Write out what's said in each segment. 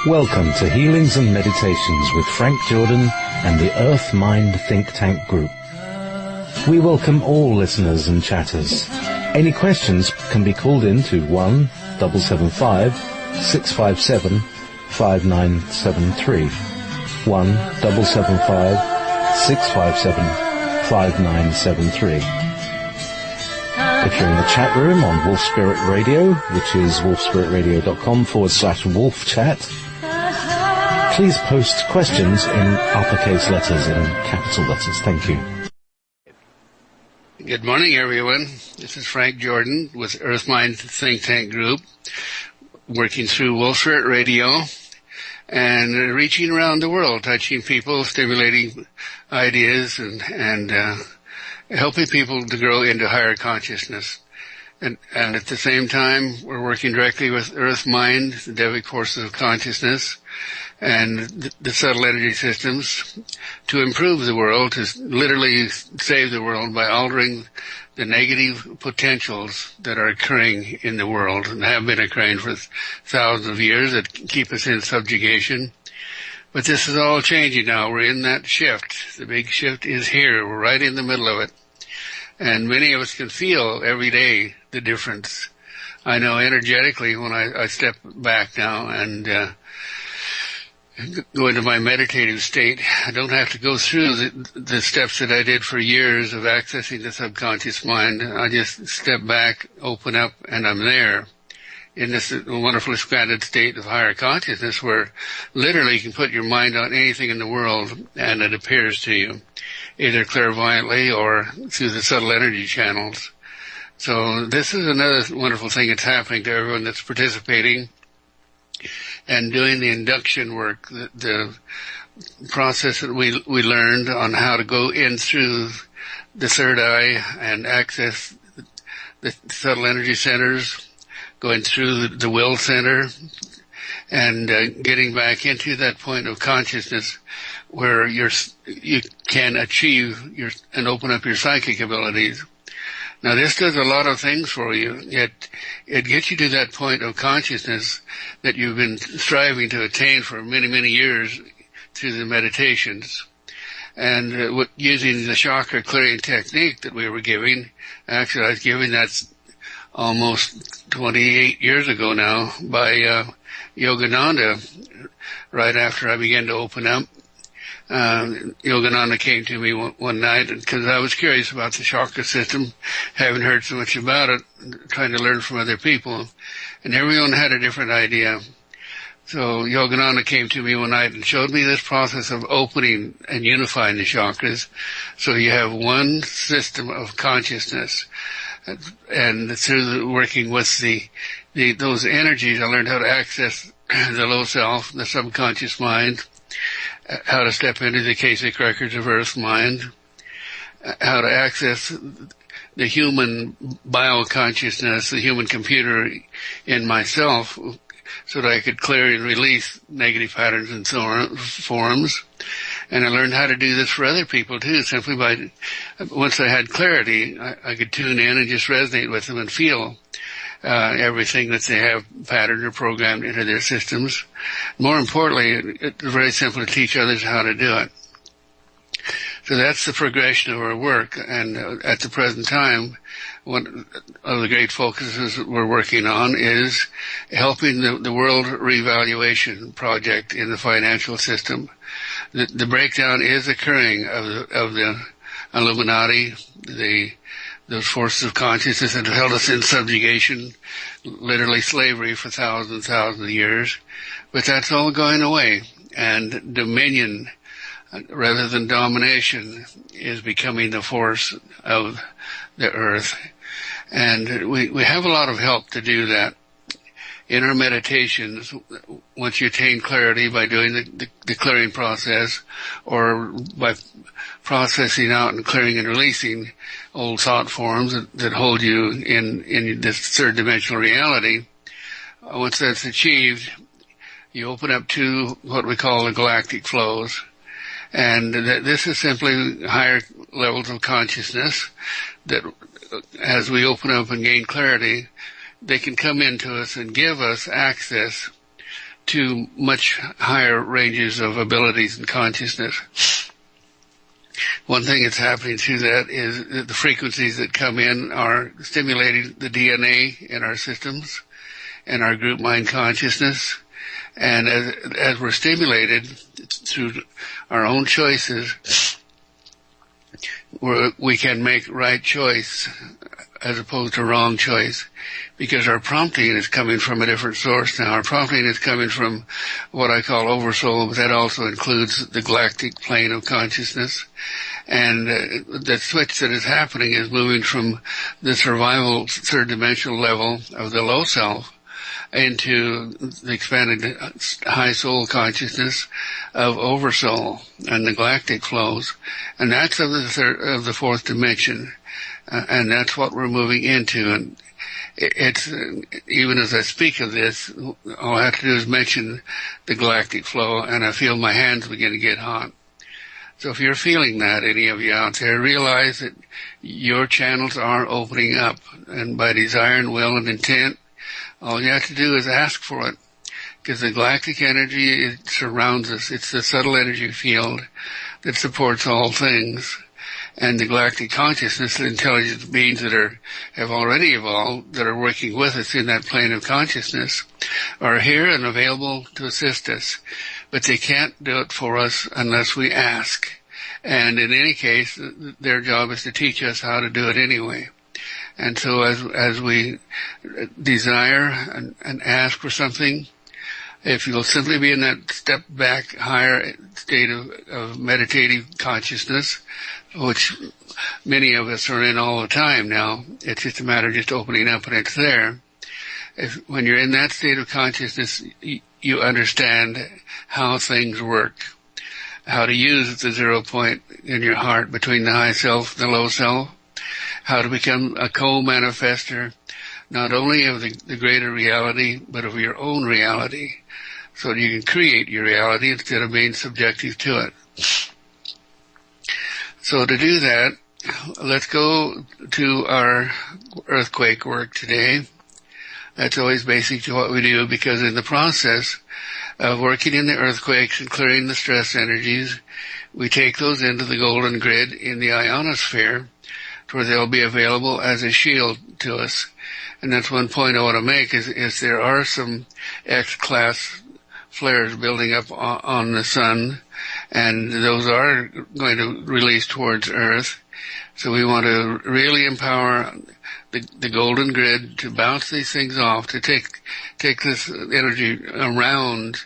Welcome to Healings and Meditations with Frank Jordan and the Earth Mind Think Tank Group. We welcome all listeners and chatters. Any questions can be called in to 1-775-657-5973. 1-775-657-5973. If you're in the chat room on Wolf Spirit Radio, which is wolfspiritradio.com/wolf chat, please post questions in uppercase letters and capital letters. Thank you. Good morning, everyone. This is Frank Jordan with Earth Mind Think Tank Group, working through Wolf Spirit Radio and reaching around the world, touching people, stimulating ideas, and helping people to grow into higher consciousness. And at the same time, we're working directly with Earth Mind, the Devic forces of consciousness, and the subtle energy systems to improve the world, to literally save the world by altering the negative potentials that are occurring in the world and have been occurring for thousands of years that keep us in subjugation. But this is all changing now. We're in that shift. The big shift is here. We're right in the middle of it. And many of us can feel every day the difference. I know energetically when I step back now and go into my meditative state, I don't have to go through the steps that I did for years of accessing the subconscious mind. I just step back, open up, and I'm there in this wonderful expanded state of higher consciousness where literally you can put your mind on anything in the world and it appears to you, either clairvoyantly or through the subtle energy channels. So this is another wonderful thing that's happening to everyone that's participating and doing the induction work, the process that we learned on how to go in through the third eye and access the subtle energy centers, going through the will center, and getting back into that point of consciousness where you can achieve and open up your psychic abilities. Now, this does a lot of things for you. It gets you to that point of consciousness that you've been striving to attain for many, many years through the meditations. And using the chakra clearing technique that we were giving, actually I was giving that almost 28 years ago now by Yogananda, right after I began to open up. Yogananda came to me one night because I was curious about the chakra system, haven't heard so much about it, trying to learn from other people, and everyone had a different idea. So Yogananda came to me one night and showed me this process of opening and unifying the chakras, so you have one system of consciousness. And through working with those energies, I learned how to access the low self, the subconscious mind, how to step into the Akashic records of Earth Mind, how to access the human bioconsciousness, the human computer in myself, so that I could clear and release negative patterns and forms. And I learned how to do this for other people too, simply by, once I had clarity, I could tune in and just resonate with them and feel everything that they have patterned or programmed into their systems. More importantly, it's very simple to teach others how to do it. So that's the progression of our work. And at the present time, one of the great focuses that we're working on is helping the World Revaluation Project in the financial system. The breakdown is occurring of the Illuminati, those forces of consciousness that have held us in subjugation, literally slavery for thousands and thousands of years. But that's all going away, and dominion, rather than domination, is becoming the force of the earth. And we have a lot of help to do that. In our meditations, once you attain clarity by doing the clearing process, or by processing out and clearing and releasing old thought forms that hold you in this third dimensional reality, once that's achieved, you open up to what we call the galactic flows. And this is simply higher levels of consciousness that, as we open up and gain clarity, they can come into us and give us access to much higher ranges of abilities and consciousness. One thing that's happening through that is that the frequencies that come in are stimulating the DNA in our systems and our group mind consciousness. And as we're stimulated through our own choices, we can make right choice as opposed to wrong choice, because our prompting is coming from a different source now. Our prompting is coming from what I call oversoul, but that also includes the galactic plane of consciousness. And the switch that is happening is moving from the survival third dimensional level of the low self into the expanded high soul consciousness of oversoul and the galactic flows. And that's of the fourth dimension. And that's what we're moving into. And it's, even as I speak of this, all I have to do is mention the galactic flow, and I feel my hands begin to get hot. So if you're feeling that, any of you out there, realize that your channels are opening up. And by desire and will and intent, all you have to do is ask for it. Because the galactic energy, it surrounds us. It's the subtle energy field that supports all things. And the galactic consciousness, the intelligent beings that have already evolved, that are working with us in that plane of consciousness, are here and available to assist us. But they can't do it for us unless we ask. And in any case, their job is to teach us how to do it anyway. And so as we desire and ask for something, if you'll simply be in that step back higher state of meditative consciousness, which many of us are in all the time now, it's just a matter of just opening up and it's there. When you're in that state of consciousness, you understand how things work, how to use the 0 point in your heart between the high self and the low self, how to become a co-manifester, not only of the greater reality, but of your own reality, so that you can create your reality instead of being subjective to it. So to do that, let's go to our earthquake work today. That's always basic to what we do, because in the process of working in the earthquakes and clearing the stress energies, we take those into the golden grid in the ionosphere, where they'll be available as a shield to us. And that's one point I want to make, is there are some X-class flares building up on the sun, and those are going to release towards Earth. So we want to really empower the golden grid to bounce these things off, to take this energy around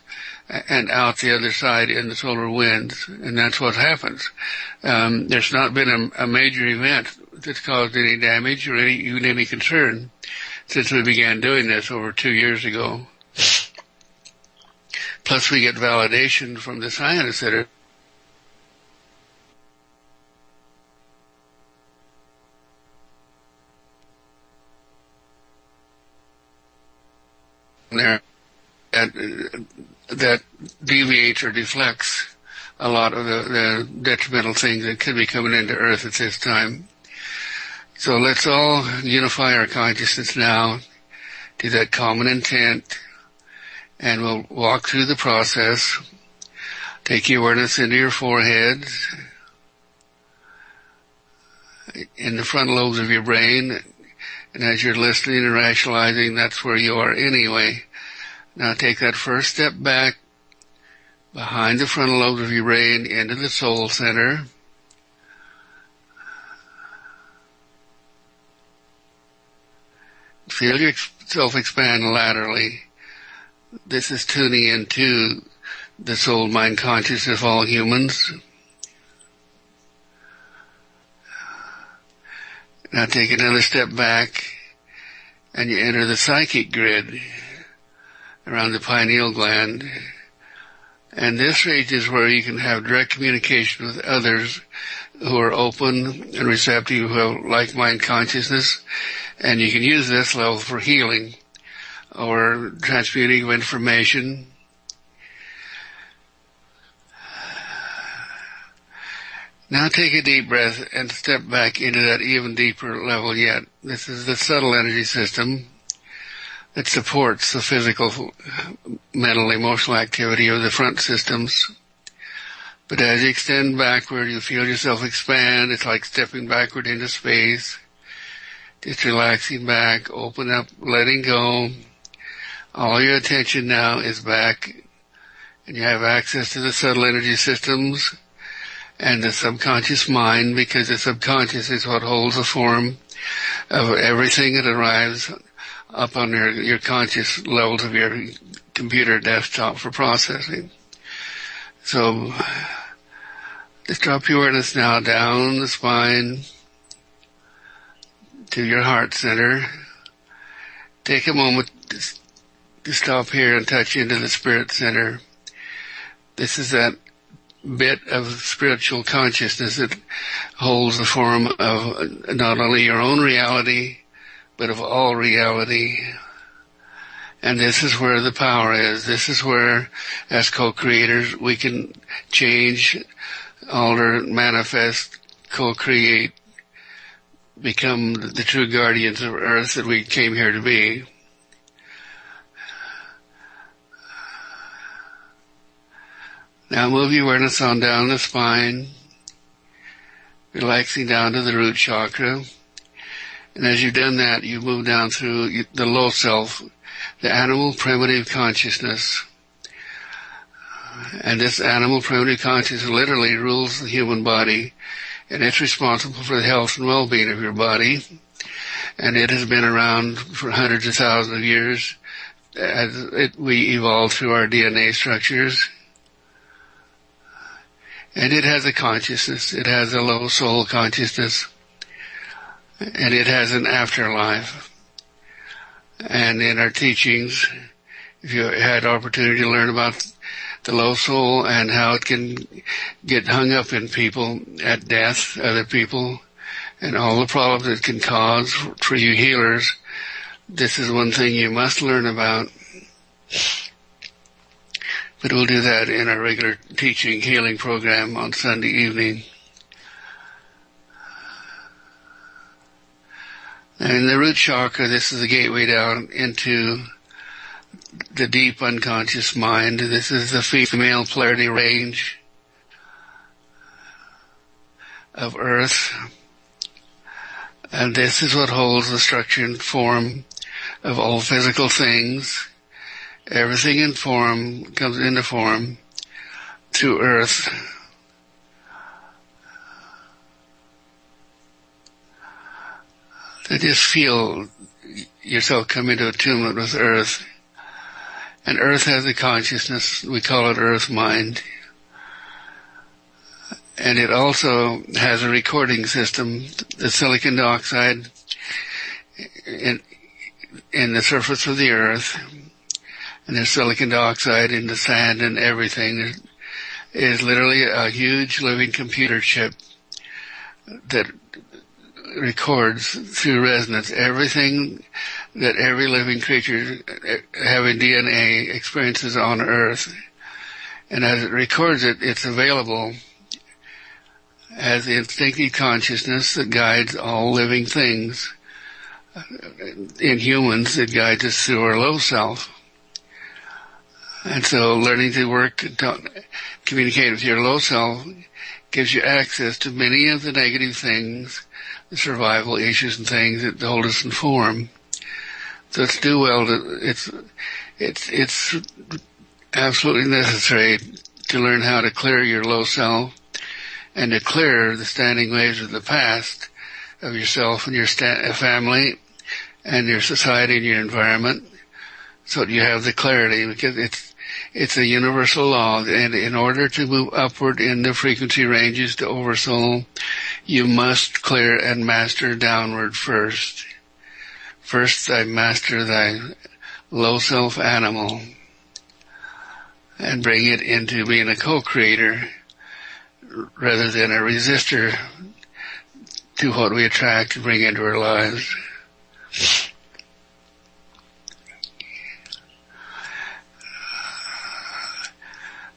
and out the other side in the solar winds. And that's what happens. There's not been a major event that's caused any damage or even any concern since we began doing this over 2 years ago. Plus we get validation from the scientists that are there that deviates or deflects a lot of the detrimental things that could be coming into Earth at this time. So let's all unify our consciousness now to that common intent, and we'll walk through the process. Take your awareness into your forehead, in the front lobes of your brain, and as you're listening and rationalizing, that's where you are anyway. Now take that first step back behind the frontal lobes of your brain into the soul center. Feel yourself expand laterally. This is tuning into the soul, mind, consciousness of all humans. Now take another step back and you enter the psychic grid around the pineal gland. And this range is where you can have direct communication with others who are open and receptive, who have like-mind consciousness. And you can use this level for healing or transmuting of information. Now take a deep breath and step back into that even deeper level yet. This is the subtle energy system that supports the physical, mental, emotional activity of the front systems. But as you extend backward, you feel yourself expand. It's like stepping backward into space. Just relaxing back, open up, letting go. All your attention now is back, and you have access to the subtle energy systems and the subconscious mind, because the subconscious is what holds the form of everything that arrives up on your conscious levels of your computer desktop for processing. So just drop your awareness now down the spine to your heart center. Take a moment to stop here and touch into the spirit center. This is that bit of spiritual consciousness that holds the form of not only your own reality, but of all reality. And this is where the power is. This is where, as co-creators, we can change, alter, manifest, co-create, become the true guardians of Earth that we came here to be. Now move your awareness on down the spine, relaxing down to the root chakra. And as you've done that, you move down through the low self, the animal primitive consciousness. And this animal primitive consciousness literally rules the human body, and it's responsible for the health and well-being of your body. And it has been around for hundreds of thousands of years as we evolved through our DNA structures. And it has a consciousness. It has a low soul consciousness. And it has an afterlife. And in our teachings, if you had opportunity to learn about the low soul and how it can get hung up in people at death, other people, and all the problems it can cause for you healers, this is one thing you must learn about. But we'll do that in our regular teaching healing program on Sunday evening. And in the root chakra, this is the gateway down into the deep unconscious mind. This is the female polarity range of Earth. And this is what holds the structure and form of all physical things. Everything in form comes into form through Earth. So just feel yourself come into attunement with Earth. And Earth has a consciousness, we call it Earth Mind. And it also has a recording system, the silicon dioxide in the surface of the Earth. And there's silicon dioxide in the sand and everything. There is literally a huge living computer chip that records through resonance everything that every living creature having DNA experiences on Earth. And as it records it, it's available as the instinctive consciousness that guides all living things. In humans, it guides us through our low self. And so learning to work and communicate with your low self gives you access to many of the negative things, the survival issues and things that hold us in form. So it's it's absolutely necessary to learn how to clear your low self and to clear the standing waves of the past of yourself and your family and your society and your environment, so that you have the clarity, because it's a universal law, and in order to move upward in the frequency ranges to Oversoul, you must clear and master downward first. First thy master thy low self animal, and bring it into being a co-creator rather than a resistor to what we attract and bring into our lives.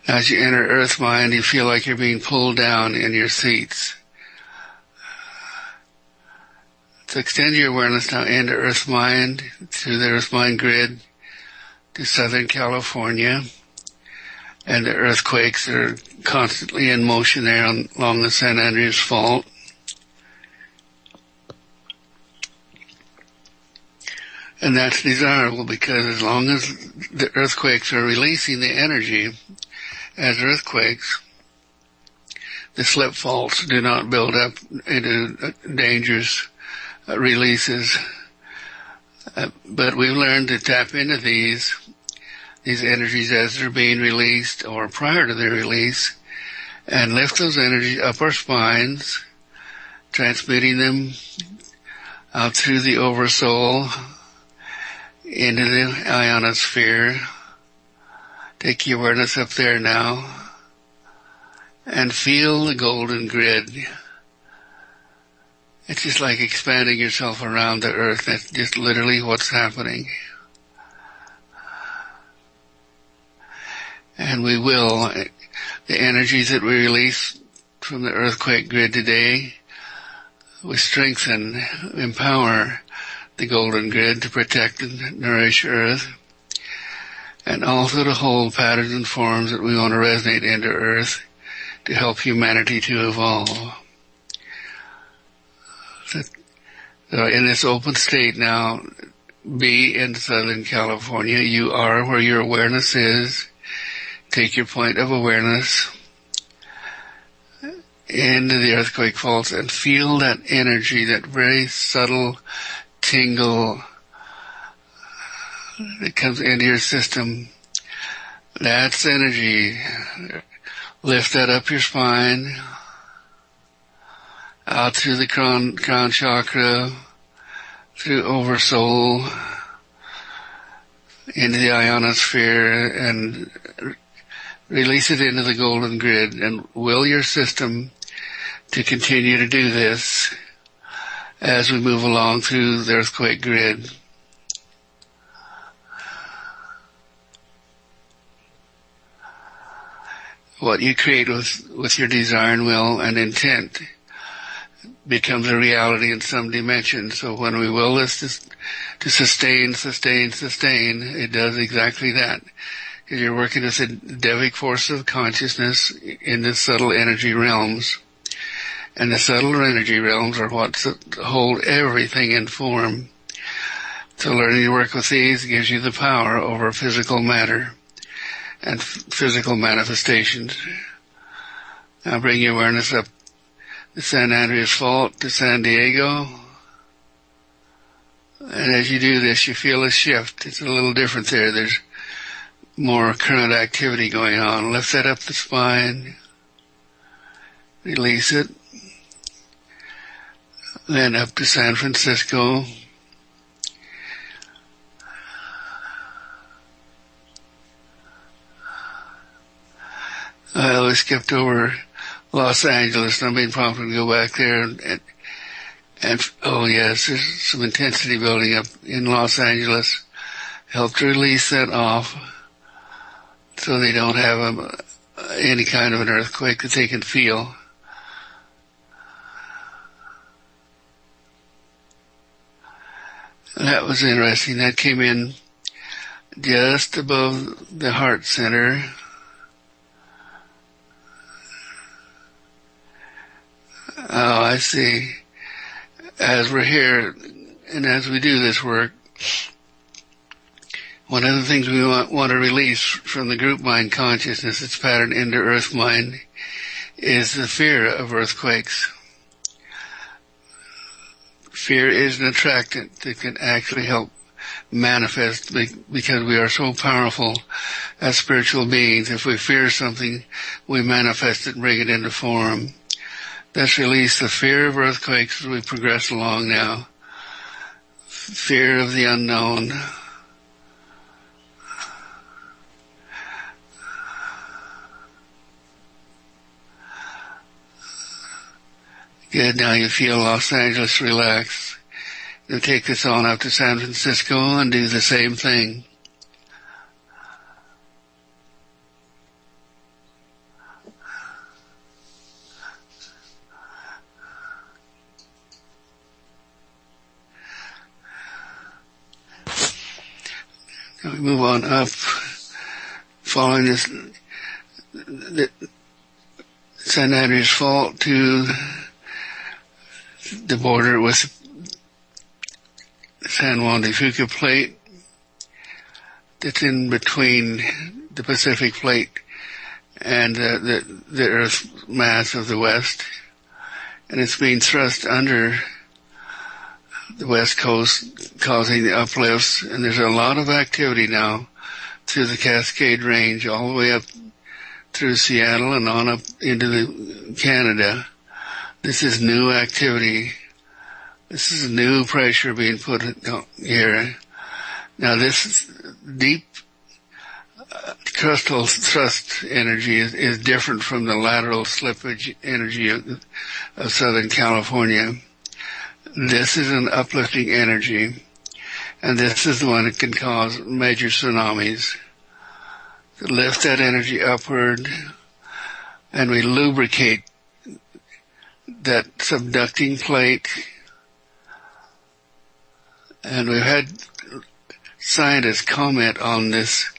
As you enter Earth Mind, you feel like you're being pulled down in your seats. So extend your awareness now into Earth Mind, through the Earth Mind grid, to Southern California, and the earthquakes that are constantly in motion there along the San Andreas Fault. And that's desirable because as long as the earthquakes are releasing the energy as earthquakes, the slip faults do not build up into dangerous releases. But we've learned to tap into these energies as they're being released or prior to their release, and lift those energies up our spines, transmitting them out through the oversoul into the ionosphere. Take your awareness up there now and feel the golden grid. It's just like expanding yourself around the earth. That's just literally what's happening. And we will. The energies that we release from the earthquake grid today will strengthen, empower the golden grid to protect and nourish Earth, and also to hold patterns and forms that we want to resonate into Earth to help humanity to evolve. So in this open state now, be in Southern California. You are where your awareness is. Take your point of awareness into the earthquake faults and feel that energy, that very subtle tingle that comes into your system. That's energy. Lift that up your spine, out through the crown chakra, through oversoul, into the ionosphere, and release it into the golden grid, and will your system to continue to do this as we move along through the earthquake grid. What you create with your desire and will and intent becomes a reality in some dimension. So when we will this to sustain, it does exactly that. Because you're working with the Devic force of consciousness in the subtle energy realms. And the subtle energy realms are what hold everything in form. So learning to work with these gives you the power over physical matter and physical manifestations. Now bring your awareness up the San Andreas Fault to San Diego. And as you do this, you feel a shift. It's a little different there. There's more current activity going on. Lift that up the spine. Release it. Then up to San Francisco. We skipped over Los Angeles, and I'm being prompted to go back there and oh yes, there's some intensity building up in Los Angeles. Help to release that off so they don't have any kind of an earthquake that they can feel. And that was interesting. That came in just above the heart center. Oh, I see. As we're here and as we do this work, one of the things we want to release from the group mind consciousness that's patterned into earth mind is the fear of earthquakes. Fear is an attractant that can actually help manifest because we are so powerful as spiritual beings. If we fear something, we manifest it and bring it into form. Let's release the fear of earthquakes as we progress along now. Fear of the unknown. Good, now you feel Los Angeles relax. Now take this on up to San Francisco and do the same thing. we move on up, following this, the San Andreas Fault to the border with San Juan de Fuca Plate that's in between the Pacific Plate and the Earth mass of the West. And it's being thrust under the West Coast, causing the uplifts. And there's a lot of activity now through the Cascade Range, all the way up through Seattle and on up into Canada. This is new activity. This is new pressure being put here. Now this deep crustal thrust energy is different from the lateral slippage energy of Southern California. This is an uplifting energy, and this is the one that can cause major tsunamis. To lift that energy upward, and we lubricate that subducting plate. And we've had scientists comment on this,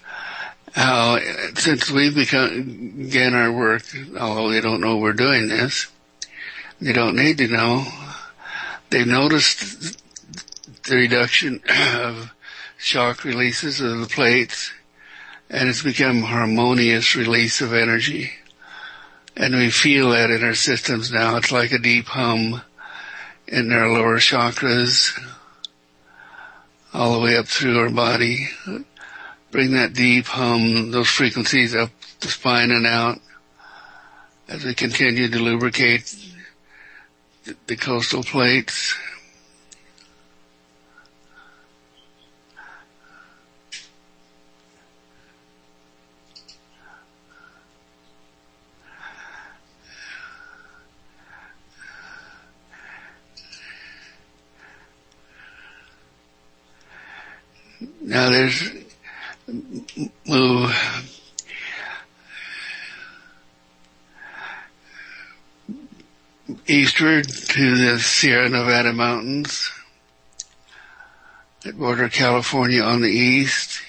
how since we began our work, although they don't know we're doing this, they don't need to know, they've noticed the reduction of shock releases of the plates, and it's become harmonious release of energy. And we feel that in our systems now. It's like a deep hum in our lower chakras, all the way up through our body. Bring that deep hum, those frequencies up the spine and out as we continue to lubricate the coastal plates. Now there's move eastward to the Sierra Nevada mountains that border California on the east.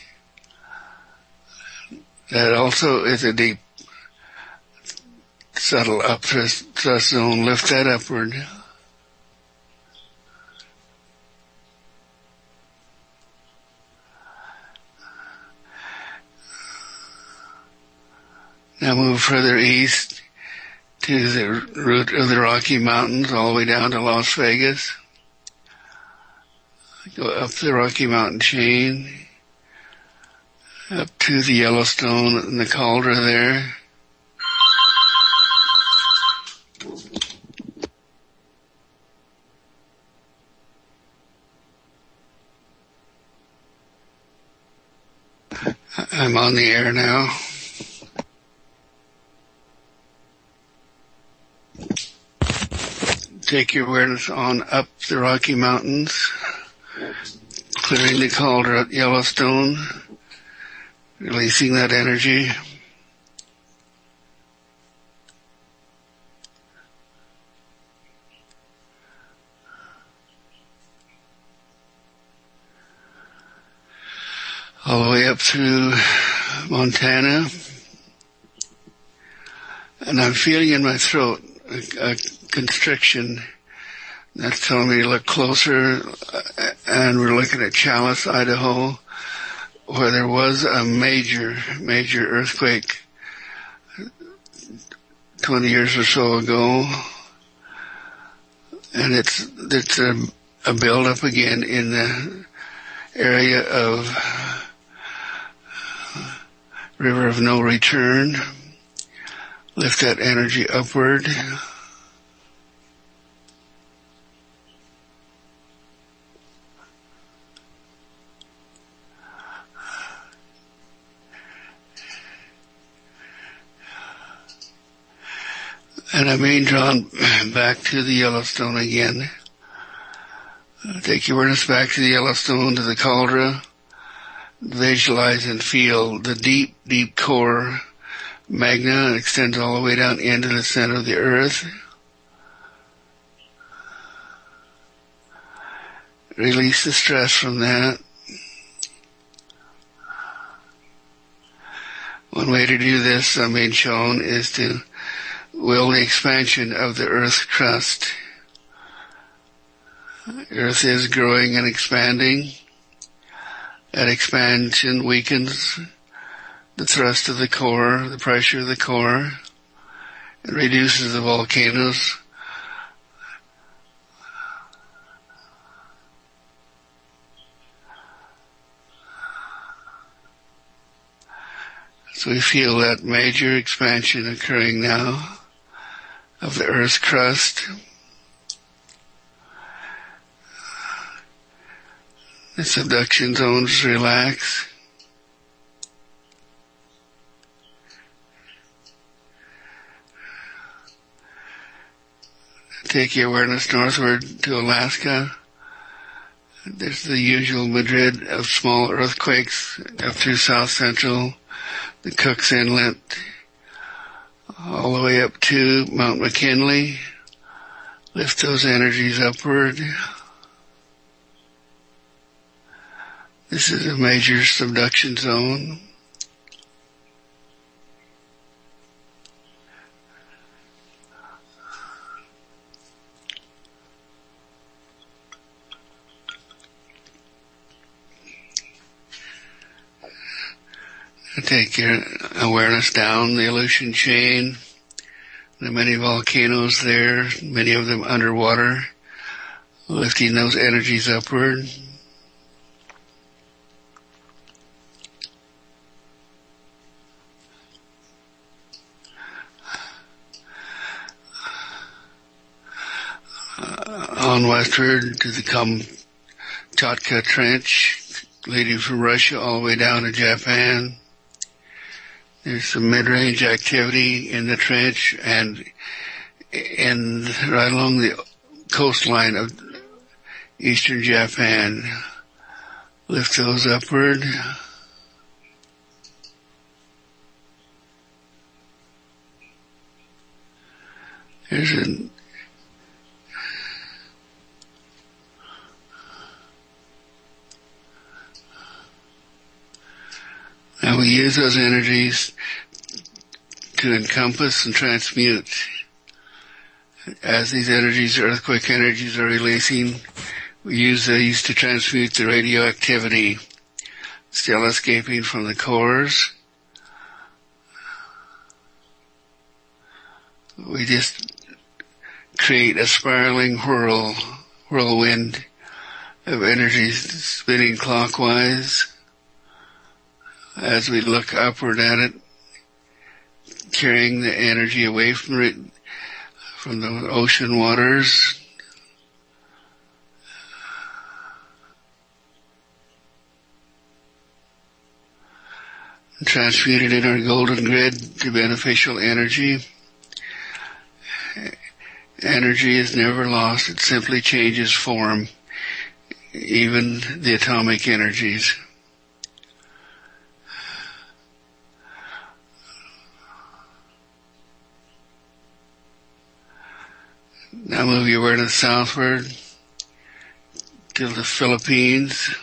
That also is a deep, subtle up thrust zone. Lift that upward. Now move further east to the root of the Rocky Mountains, all the way down to Las Vegas. Go up the Rocky Mountain chain, up to the Yellowstone and the Caldera there. I'm on the air now. Take your awareness on up the Rocky Mountains, clearing the Caldera at Yellowstone, releasing that energy. All the way up through Montana. And I'm feeling in my throat a constriction that's telling me to look closer, and we're looking at Chalice, Idaho, where there was a major earthquake 20 years or so ago, and it's a build-up again in the area of River of No Return. Lift that energy upward. And I'm being drawn back to the Yellowstone again. Take your awareness back to the Yellowstone, to the Caldera. Visualize and feel the deep, deep core magna extends all the way down into the center of the earth. Release the stress from that. One way to do this, I'm being shown, is to will the expansion of the Earth's crust. Earth is growing and expanding. That expansion weakens the thrust of the core, the pressure of the core. It reduces the volcanoes. So we feel that major expansion occurring now of the Earth's crust. The subduction zones relax. Take your awareness northward to Alaska. There's the usual Madrid of small earthquakes up through south central, the Cook's Inlet, all the way up to Mount McKinley. Lift those energies upward. This is a major subduction zone. Take your awareness down the Aleutian chain. There are many volcanoes there, many of them underwater, lifting those energies upward. On westward to the Kamchatka Trench, leading from Russia all the way down to Japan. There's some mid-range activity in the trench and right along the coastline of eastern Japan. Lift those upward. There's and we use those energies to encompass and transmute. As these energies, earthquake energies, are releasing, we use these to transmute the radioactivity still escaping from the cores. We just create a spiraling whirlwind of energy spinning clockwise. As we look upward at it, carrying the energy away from the ocean waters, and transmute it in our golden grid to beneficial energy. Energy is never lost, it simply changes form, even the atomic energies. Now move your awareness southward to the Philippines.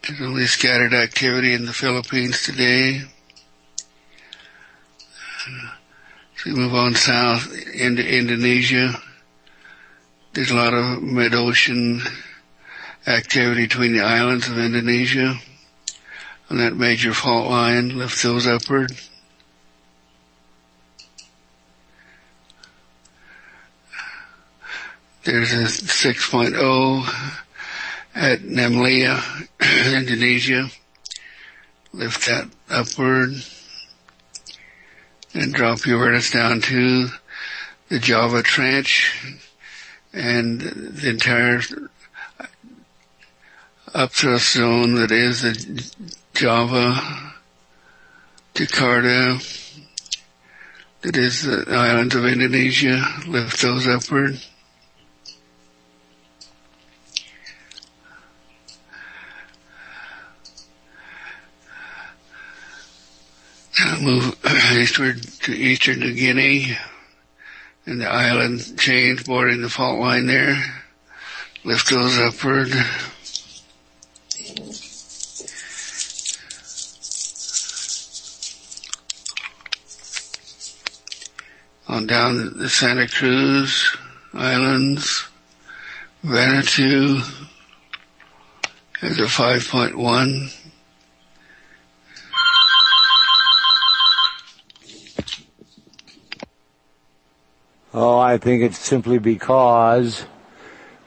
There's only scattered activity in the Philippines today. So we move on south into Indonesia. There's a lot of mid-ocean activity between the islands of Indonesia. On that major fault line, lift those upward. There's a 6.0 at Nemlia, Indonesia. Lift that upward and drop your awareness down to the Java Trench and the entire upthrust zone that is the Java, Jakarta, that is the islands of Indonesia. Lift those upward. Now move eastward to eastern New Guinea and the island chains bordering the fault line there. Lift those upward. on down the Santa Cruz Islands, Vanuatu has a 5.1. Oh, I think it's simply because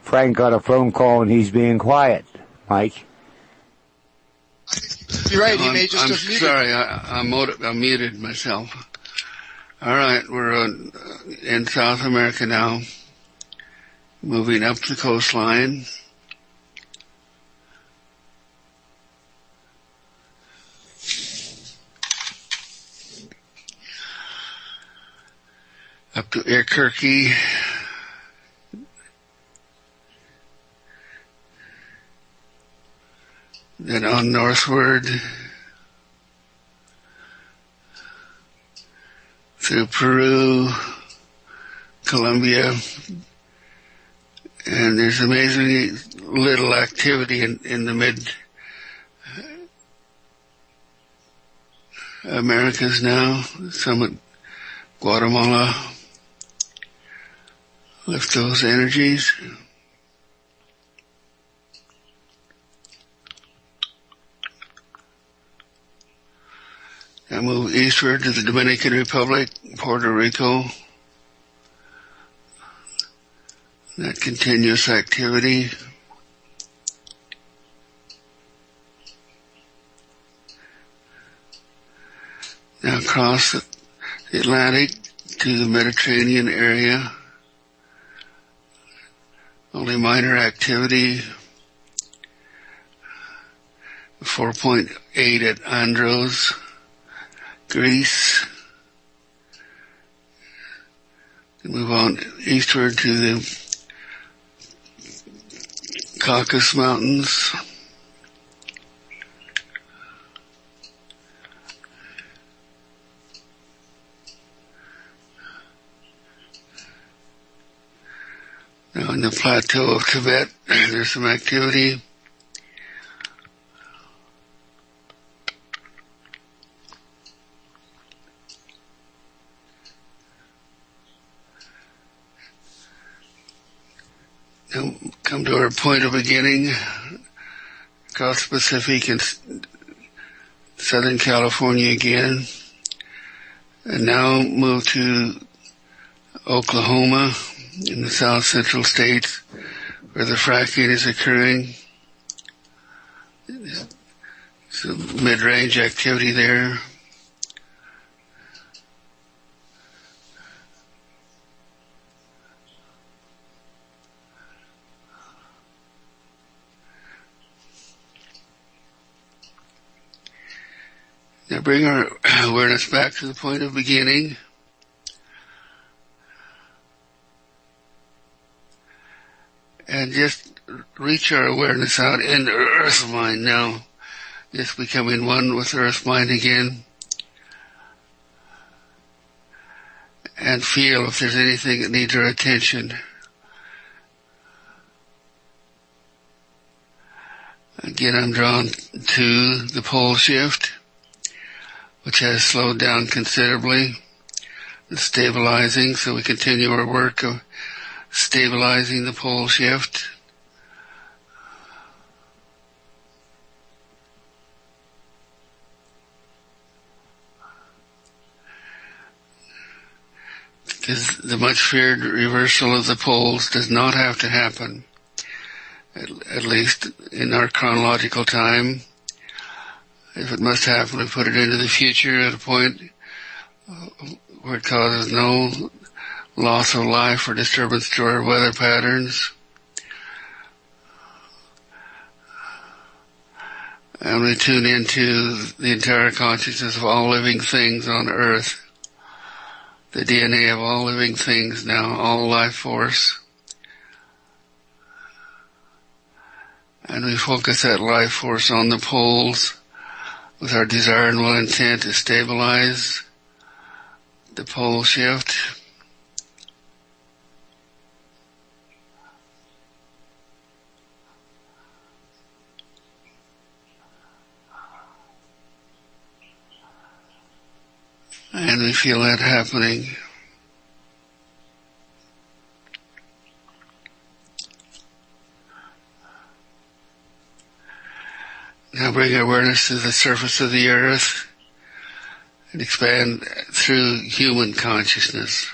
Frank got a phone call and he's being quiet, Mike. You're right, he may just I'm have muted. sorry, I muted myself. All right, we're in South America now, moving up the coastline. Up to Albuquerque. Then on northward through Peru, Colombia, and there's amazingly little activity in the mid-Americas now. Some at Guatemala lift those energies. I move eastward to the Dominican Republic, Puerto Rico. That continuous activity. Now across the Atlantic to the Mediterranean area. Only minor activity. 4.8 at Andros, Greece. Move on eastward to the Caucasus Mountains. Now in the plateau of Tibet, there's some activity. Now come to our point of beginning, across the Pacific and Southern California again, and now move to Oklahoma in the south central states where the fracking is occurring. Some mid-range activity there. Now bring our awareness back to the point of beginning. And just reach our awareness out into Earth Mind now. Just becoming one with Earth Mind again. And feel if there's anything that needs our attention. Again, I'm drawn to the pole shift, which has slowed down considerably, and stabilizing, so we continue our work of stabilizing the pole shift. Because the much feared reversal of the poles does not have to happen, at least in our chronological time. If it must happen, we put it into the future at a point where it causes no loss of life or disturbance to our weather patterns. And we tune into the entire consciousness of all living things on Earth. The DNA of all living things now, all life force. And we focus that life force on the poles with our desire and will intent to stabilize the pole shift. And we feel that happening. Now bring awareness to the surface of the earth and expand through human consciousness.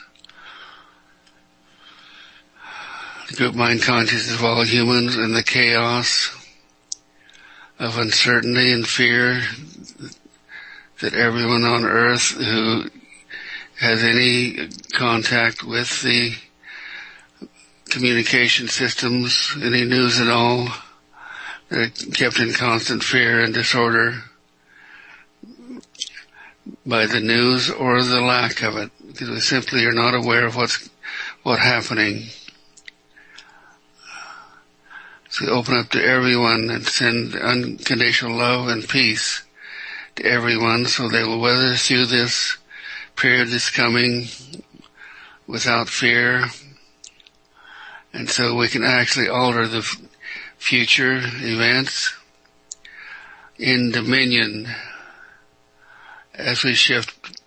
The group mind consciousness of all humans and the chaos of uncertainty and fear that everyone on earth who has any contact with the communication systems, any news at all, they're kept in constant fear and disorder by the news or the lack of it, because we simply are not aware of what's happening. So we open up to everyone and send unconditional love and peace to everyone, so they will weather through this period that's coming without fear, and so we can actually alter the future events in dominion as we shift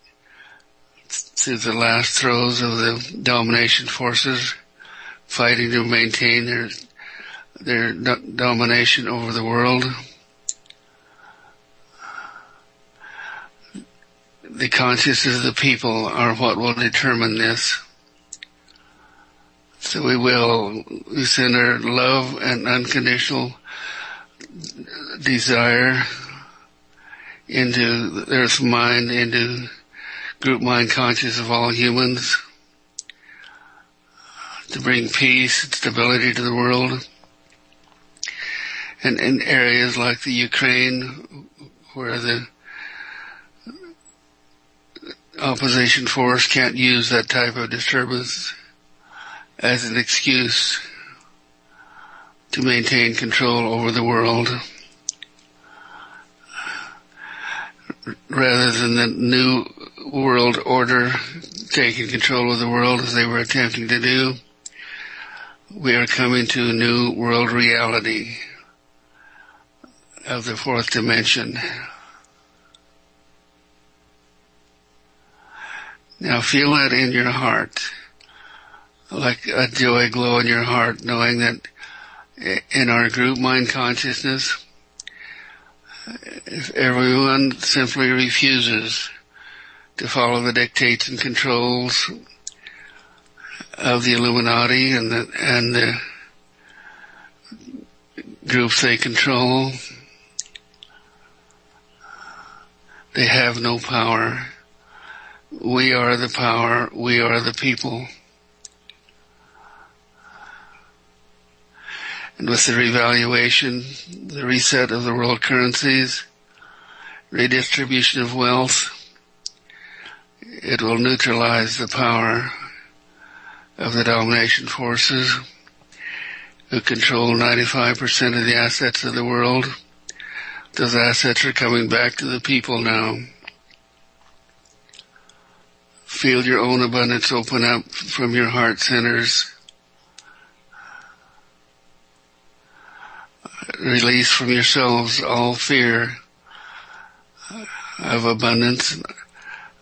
through the last throes of the domination forces fighting to maintain their domination over the world. The consciousness of the people are what will determine this. So we send our love and unconditional desire into the earth's mind, into group mind consciousness of all humans, to bring peace and stability to the world. And in areas like the Ukraine, where the opposition force can't use that type of disturbance as an excuse to maintain control over the world, rather than the new world order taking control of the world as they were attempting to do, we are coming to a new world reality of the fourth dimension. Now feel that in your heart, like a joy glow in your heart, knowing that in our group mind consciousness, if everyone simply refuses to follow the dictates and controls of the Illuminati and the groups they control, they have no power. We are the power. We are the people. And with the revaluation, the reset of the world currencies, redistribution of wealth, it will neutralize the power of the domination forces who control 95% of the assets of the world. Those assets are coming back to the people now. Feel your own abundance open up from your heart centers. Release from yourselves all fear of abundance,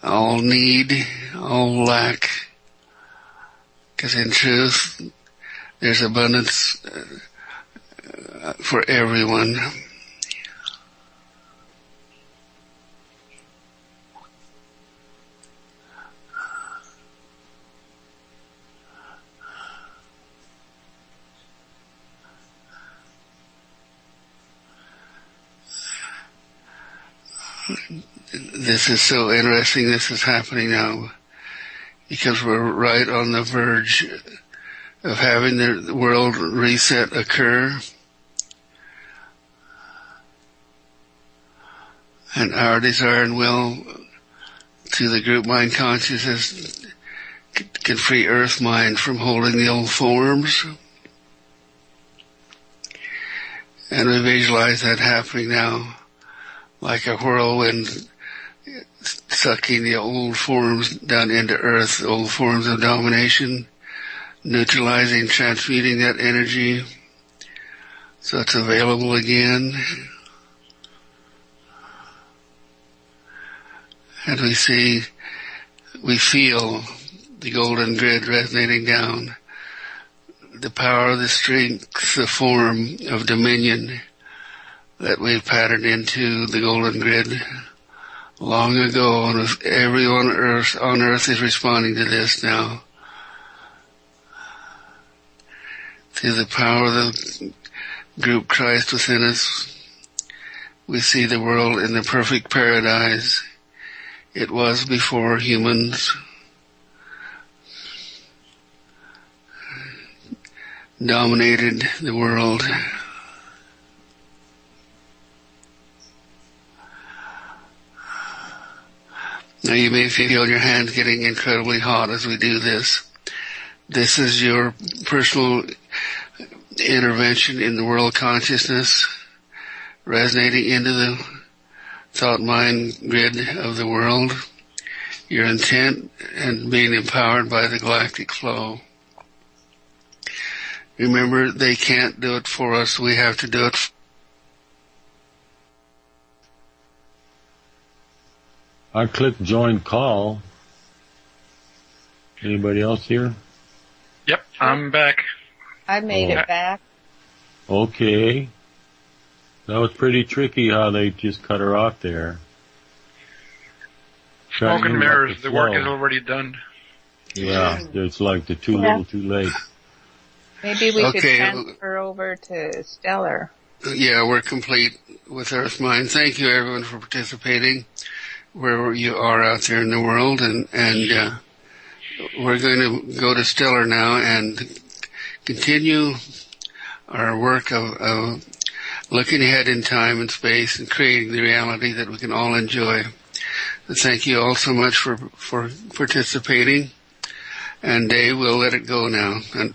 all need, all lack. Because in truth, there's abundance for everyone. This is so interesting. This is happening now because we're right on the verge of having the world reset occur. And our desire and will to the group mind consciousness can free earth mind from holding the old forms. And we visualize that happening now, like a whirlwind sucking the old forms down into earth, the old forms of domination, neutralizing, transmuting that energy so it's available again. And we feel the golden grid resonating down, the power, the strength, the form of dominion that we've patterned into the golden grid long ago, and everyone on Earth is responding to this now. Through the power of the group Christ within us, we see the world in the perfect paradise it was before humans dominated the world. Now you may feel your hands getting incredibly hot as we do this. This is your personal intervention in the world consciousness, resonating into the thought mind grid of the world, your intent, and being empowered by the galactic flow. Remember, they can't do it for us. We have to do it. I clicked join call. Anybody else here? Yep, I'm back. I made it back. Okay. That was pretty tricky how they just cut her off there. Smoke and mirrors, the work is already done. Yeah, it's like the too little too late. Maybe we should transfer over to Stellar. Yeah, we're complete with Earth Mind. Thank you everyone for participating wherever you are out there in the world, and we're going to go to Stellar now and continue our work of looking ahead in time and space and creating the reality that we can all enjoy. Thank you all so much for participating. And Dave, we'll let it go now, and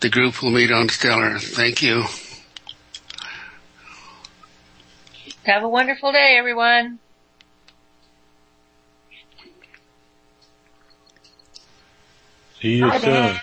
the group will meet on Stellar. Thank you. Have a wonderful day, everyone. See you soon.